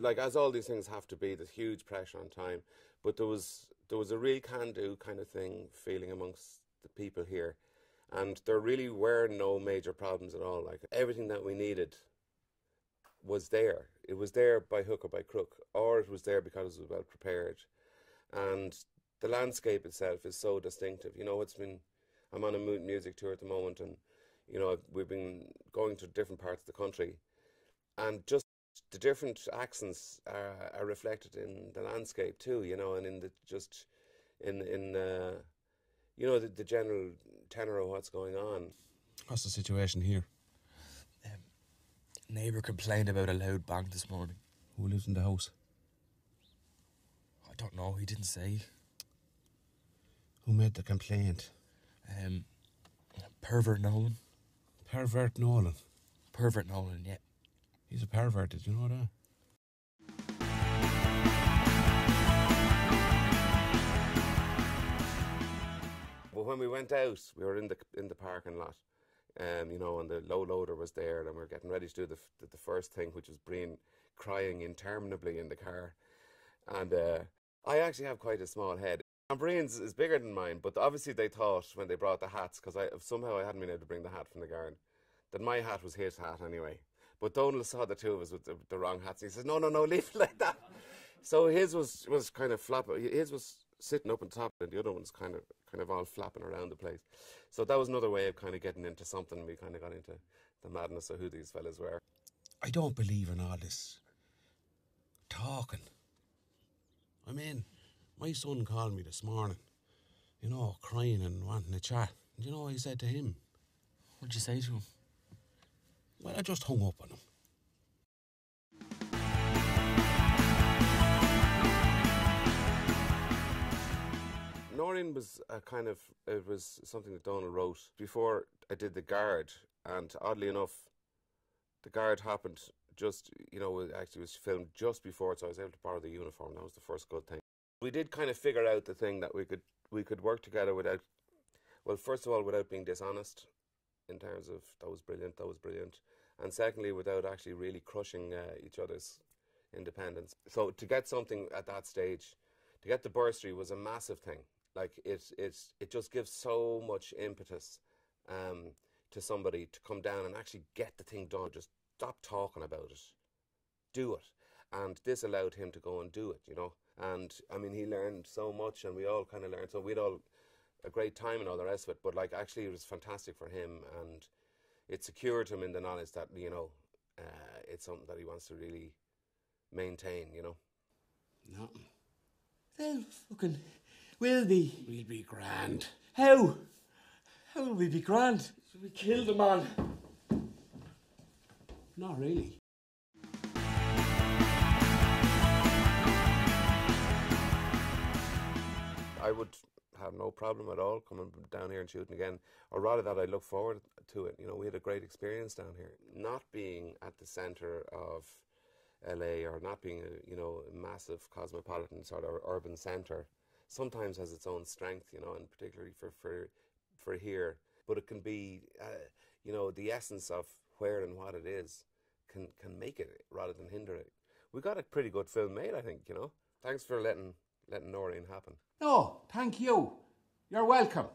like, as all these things have to be, there's huge pressure on time. But there was a real can-do kind of thing feeling amongst the people here. And there really were no major problems at all. Like, everything that we needed was there. It was there by hook or by crook, or it was there because it was well prepared. And the landscape itself is so distinctive. You know, I'm on a music tour at the moment, and, you know, we've been going to different parts of the country, and just the different accents are reflected in the landscape too, you know, and in the you know, the general tenor of what's going on. What's the situation here? Neighbour complained about a loud bang this morning. Who lives in the house? I don't know, he didn't say. Who made the complaint? Pervert Nolan. Pervert Nolan? Pervert Nolan, yeah. He's a pervert, did you know that? But when we went out, we were in the parking lot, you know, and the low loader was there, and we were getting ready to do the first thing, which was Brian crying interminably in the car. And I actually have quite a small head. And Brian's is bigger than mine, but obviously they thought when they brought the hats, because somehow I hadn't been able to bring the hat from the garden, that my hat was his hat anyway. But Donald saw the two of us with the wrong hats, and he says, no, leave it like that. So his was kind of flopping. His was sitting up on top, and the other one's kind of all flapping around the place. So that was another way of kind of getting into something. We kind of got into the madness of who these fellas were. I don't believe in all this talking. I mean, my son called me this morning, you know, crying and wanting to chat. And you know what I said to him? What'd you say to him? Well, I just hung up on him. Noreen was it was something that Donald wrote before I did The Guard, and oddly enough, The Guard happened just, you know, it actually was filmed just before it, so I was able to borrow the uniform. That was the first good thing. We did kind of figure out the thing that we could work together without, well, first of all, without being dishonest in terms of that was brilliant, and secondly, without actually really crushing each other's independence. So to get something at that stage, to get the bursary was a massive thing. Like, it just gives so much impetus to somebody to come down and actually get the thing done. Just stop talking about it, do it. And this allowed him to go and do it, you know. And I mean, he learned so much, and we all kind of learned. So we'd all a great time and all the rest of it. But like, actually, it was fantastic for him, and it secured him in the knowledge that, you know, it's something that he wants to really maintain, you know. No. Well, fucking, we'll be grand. How? How will we be grand? We killed the man. Not really. I would have no problem at all coming down here and shooting again, or rather that I look forward to it. You know, we had a great experience down here. Not being at the centre of LA, or not being a, you know, a massive cosmopolitan sort of urban centre, sometimes has its own strength, you know, and particularly for here. But it can be, you know, the essence of where and what it is can make it rather than hinder it. We got a pretty good film made, I think, you know. Thanks for letting Noreen happen. No, thank you. You're welcome.